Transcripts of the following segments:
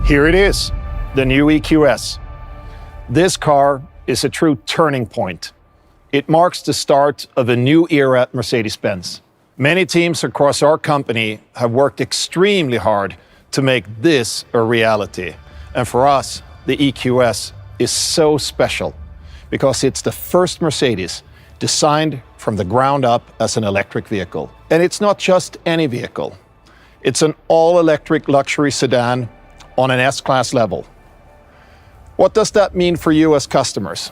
Here it is, the new EQS. This car is a true turning point. It marks the start of a new era at Mercedes-Benz. Many teams across our company have worked extremely hard to make this a reality. And for us, the EQS is so special because it's the first Mercedes designed from the ground up as an electric vehicle. And it's not just any vehicle. It's an all-electric luxury sedan on an S-Class level. What does that mean for you as customers?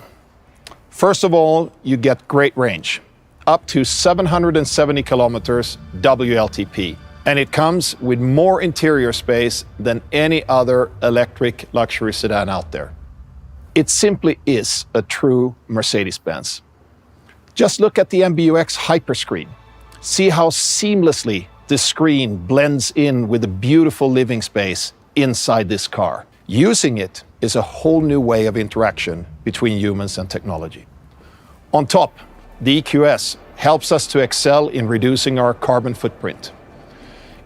First of all, you get great range, up to 770 kilometers WLTP. And it comes with more interior space than any other electric luxury sedan out there. It simply is a true Mercedes-Benz. Just look at the MBUX hyperscreen. See how seamlessly the screen blends in with the beautiful living space inside this car. Using it is a whole new way of interaction between humans and technology. On top, the EQS helps us to excel in reducing our carbon footprint.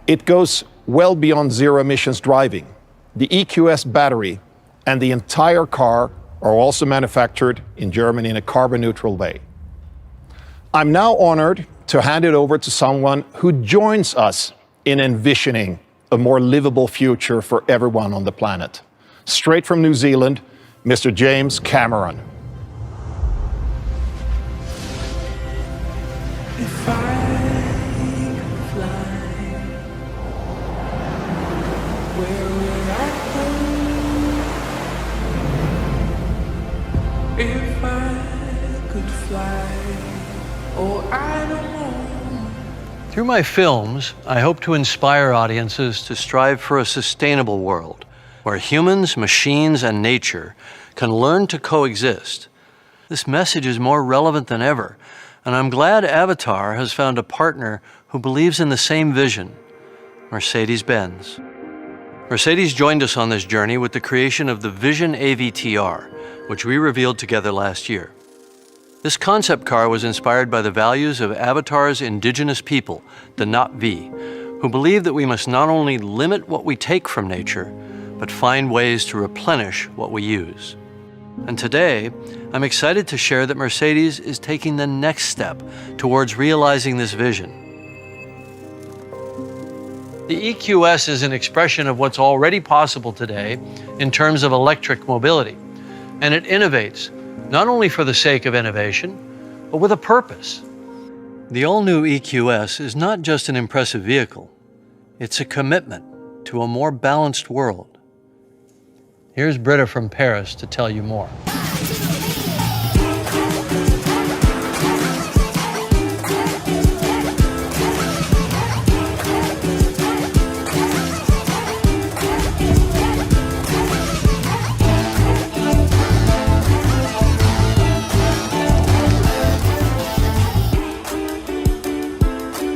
It goes well beyond zero emissions driving. The EQS battery and the entire car are also manufactured in Germany in a carbon neutral way. I'm now honored to hand it over to someone who joins us in envisioning a more livable future for everyone on the planet. Straight from New Zealand, Mr. James Cameron. If I could fly, where would I go? If I could fly, oh, I don't know. Through my films, I hope to inspire audiences to strive for a sustainable world where humans, machines, and nature can learn to coexist. This message is more relevant than ever, and I'm glad Avatar has found a partner who believes in the same vision, Mercedes-Benz. Mercedes joined us on this journey with the creation of the Vision AVTR, which we revealed together last year. This concept car was inspired by the values of Avatar's indigenous people, the Na'vi, who believe that we must not only limit what we take from nature, but find ways to replenish what we use. And today, I'm excited to share that Mercedes is taking the next step towards realizing this vision. The EQS is an expression of what's already possible today in terms of electric mobility, and it innovates not only for the sake of innovation, but with a purpose. The all-new EQS is not just an impressive vehicle, it's a commitment to a more balanced world. Here's Britta from Paris to tell you more.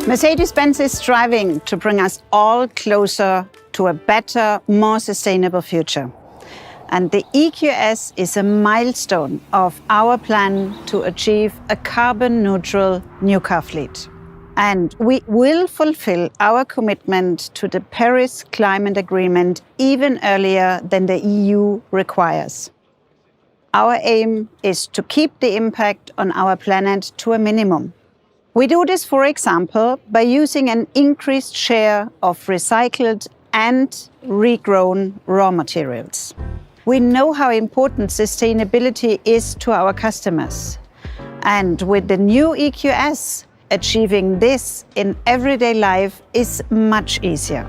Mercedes-Benz is striving to bring us all closer to a better, more sustainable future. And the EQS is a milestone of our plan to achieve a carbon-neutral new car fleet. And we will fulfill our commitment to the Paris Climate Agreement even earlier than the EU requires. Our aim is to keep the impact on our planet to a minimum. We do this, for example, by using an increased share of recycled and regrown raw materials. We know how important sustainability is to our customers. And with the new EQS, achieving this in everyday life is much easier.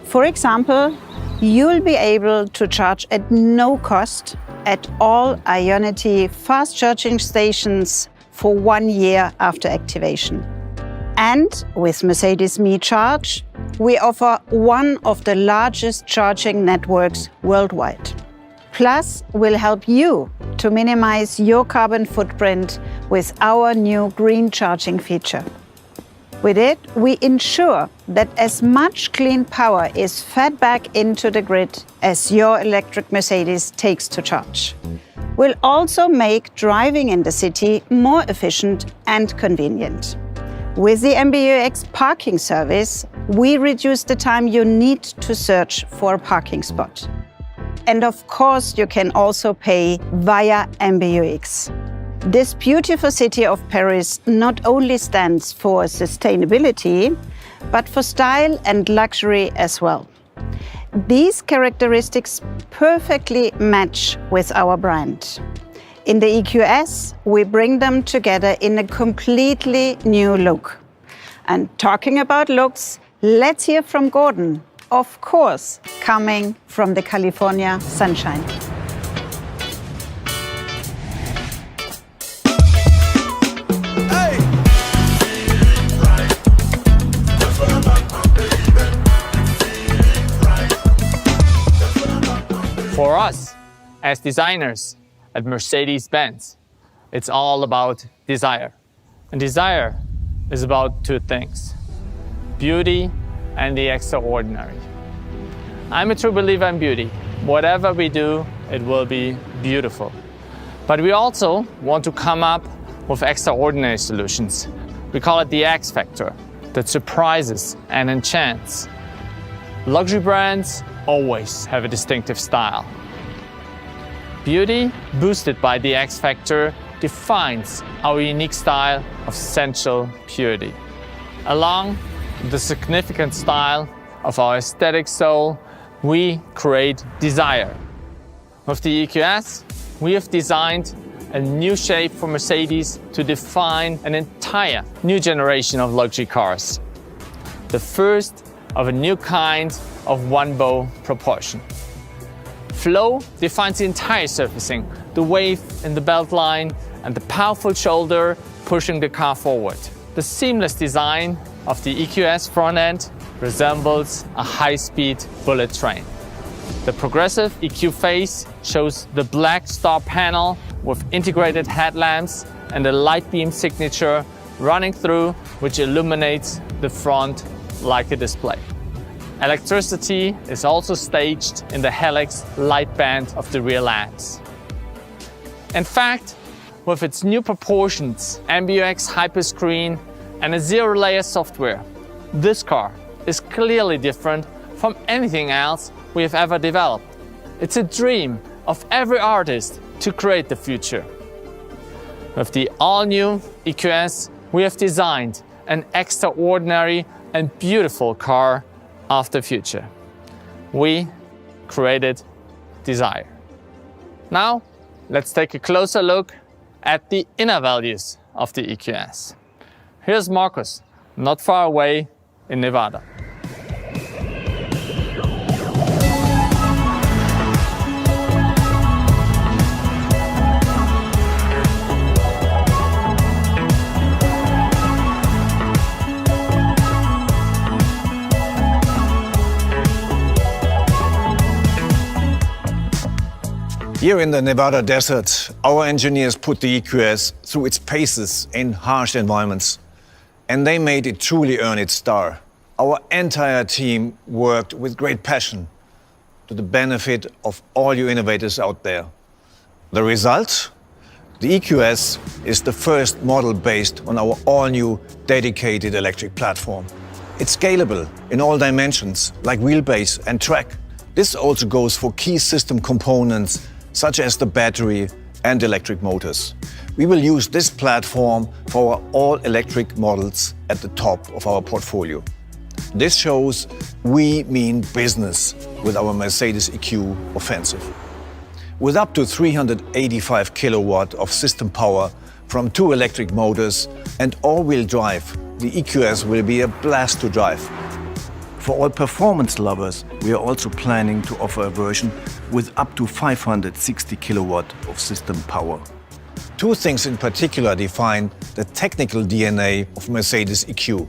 For example, you'll be able to charge at no cost at all Ionity fast charging stations for 1 year after activation. And with Mercedes Me Charge, we offer one of the largest charging networks worldwide. Plus, we'll help you to minimize your carbon footprint with our new green charging feature. With it, we ensure that as much clean power is fed back into the grid as your electric Mercedes takes to charge. We'll also make driving in the city more efficient and convenient. With the MBUX parking service, we reduce the time you need to search for a parking spot. And of course, you can also pay via MBUX. This beautiful city of Paris not only stands for sustainability, but for style and luxury as well. These characteristics perfectly match with our brand. In the EQS, we bring them together in a completely new look. And talking about looks, let's hear from Gordon, of course, coming from the California sunshine. For us, as designers at Mercedes-Benz, it's all about desire. And desire is about two things: beauty and the extraordinary. I'm a true believer in beauty. Whatever we do, it will be beautiful. But we also want to come up with extraordinary solutions. We call it the X factor, that surprises and enchants. Luxury brands always have a distinctive style. Beauty, boosted by the X factor, defines our unique style of sensual purity. Along the significant style of our aesthetic soul, we create desire. With the EQS, we have designed a new shape for Mercedes to define an entire new generation of luxury cars. The first of a new kind of one-bow propulsion. Flow defines the entire surfacing, the wave in the belt line and the powerful shoulder pushing the car forward. The seamless design of the EQS front end resembles a high-speed bullet train. The progressive EQ face shows the black star panel with integrated headlamps and a light beam signature running through, which illuminates the front like a display. Electricity is also staged in the helix light band of the rear lamps. In fact, with its new proportions, MBUX hyperscreen and a zero-layer software, this car is clearly different from anything else we have ever developed. It's a dream of every artist to create the future. With the all-new EQS, we have designed an extraordinary and beautiful car of the future. We created desire. Now, let's take a closer look at the inner values of the EQS. Here's Marcus, not far away in Nevada. Here in the Nevada desert, our engineers put the EQS through its paces in harsh environments, and they made it truly earn its star. Our entire team worked with great passion to the benefit of all you innovators out there. The result? The EQS is the first model based on our all-new dedicated electric platform. It's scalable in all dimensions, like wheelbase and track. This also goes for key system components such as the battery and electric motors. We will use this platform for our all-electric models at the top of our portfolio. This shows we mean business with our Mercedes EQ offensive. With up to 385 kilowatt of system power from 2 electric motors and all-wheel drive, the EQS will be a blast to drive. For all performance lovers, we are also planning to offer a version with up to 560 kilowatt of system power. Two things in particular define the technical DNA of Mercedes EQ: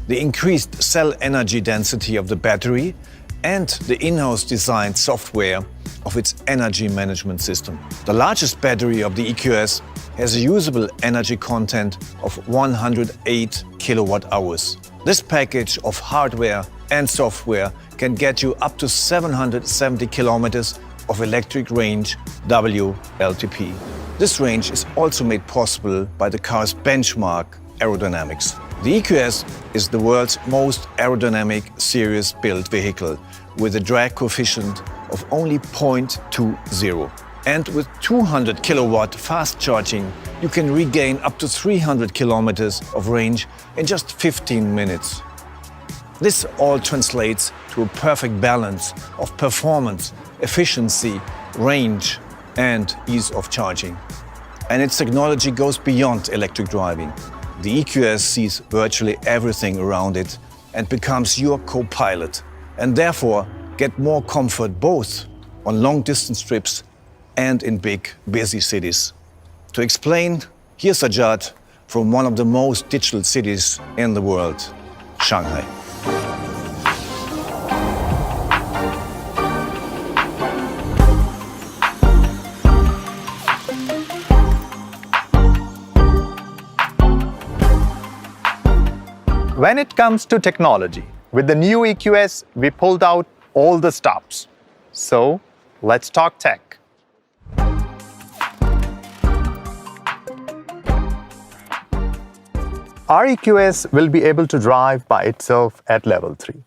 the increased cell energy density of the battery and the in-house designed software of its energy management system. The largest battery of the EQS has a usable energy content of 108 kilowatt hours. This package of hardware and software can get you up to 770 kilometers of electric range WLTP. This range is also made possible by the car's benchmark aerodynamics. The EQS is the world's most aerodynamic series-built vehicle with a drag coefficient of only 0.20. And with 200 kilowatt fast charging, you can regain up to 300 kilometers of range in just 15 minutes. This all translates to a perfect balance of performance, efficiency, range, and ease of charging. And its technology goes beyond electric driving. The EQS sees virtually everything around it and becomes your co-pilot, and therefore get more comfort both on long-distance trips and in big, busy cities. To explain, here's Sajjad from one of the most digital cities in the world, Shanghai. When it comes to technology, with the new EQS, we pulled out all the stops. So, let's talk tech. Our EQS will be able to drive by itself at level 3.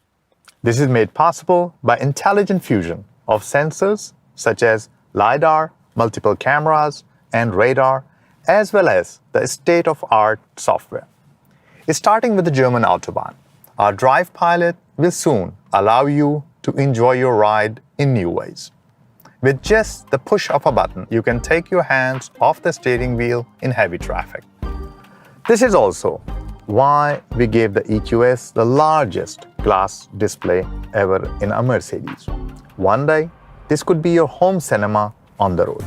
This is made possible by intelligent fusion of sensors such as LiDAR, multiple cameras, and radar, as well as the state-of-the-art software. Starting with the German Autobahn, our Drive Pilot will soon allow you to enjoy your ride in new ways. With just the push of a button, you can take your hands off the steering wheel in heavy traffic. This is also why we gave the EQS the largest glass display ever in a Mercedes. One day, this could be your home cinema on the road.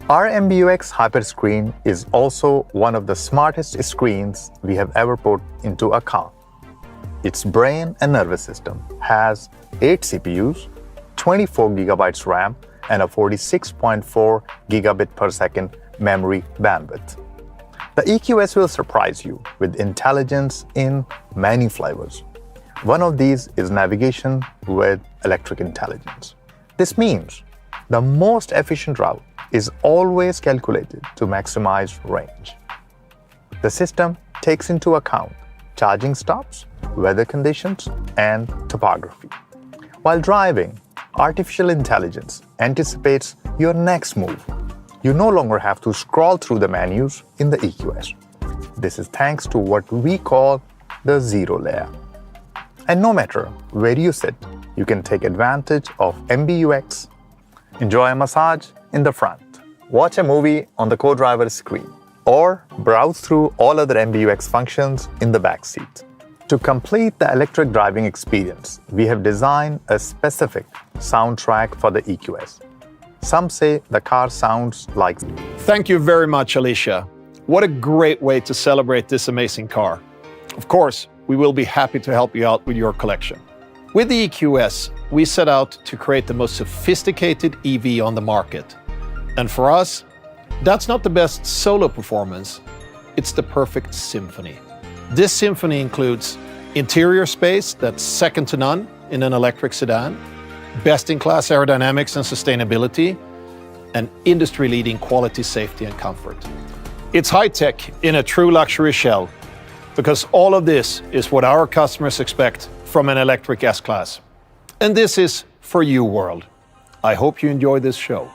Our MBUX hyperscreen is also one of the smartest screens we have ever put into a car. Its brain and nervous system has 8 CPUs, 24 gigabytes RAM, and a 46.4 gigabit per second memory bandwidth. The EQS will surprise you with intelligence in many flavors. One of these is navigation with electric intelligence. This means the most efficient route is always calculated to maximize range. The system takes into account charging stops, weather conditions, and topography. While driving, artificial intelligence anticipates your next move. You no longer have to scroll through the menus in the EQS. This is thanks to what we call the zero layer. And no matter where you sit, you can take advantage of MBUX, enjoy a massage in the front, watch a movie on the co-driver's screen, or browse through all other MBUX functions in the back seat. To complete the electric driving experience, we have designed a specific soundtrack for the EQS. Some say the car sounds like... Thank you very much, Alicia. What a great way to celebrate this amazing car. Of course, we will be happy to help you out with your collection. With the EQS, we set out to create the most sophisticated EV on the market. And for us, that's not the best solo performance, it's the perfect symphony. This symphony includes interior space that's second to none in an electric sedan, best-in-class aerodynamics and sustainability, and industry-leading quality, safety, and comfort. It's high-tech in a true luxury shell, because all of this is what our customers expect from an electric S-Class. And this is for you, world. I hope you enjoy this show.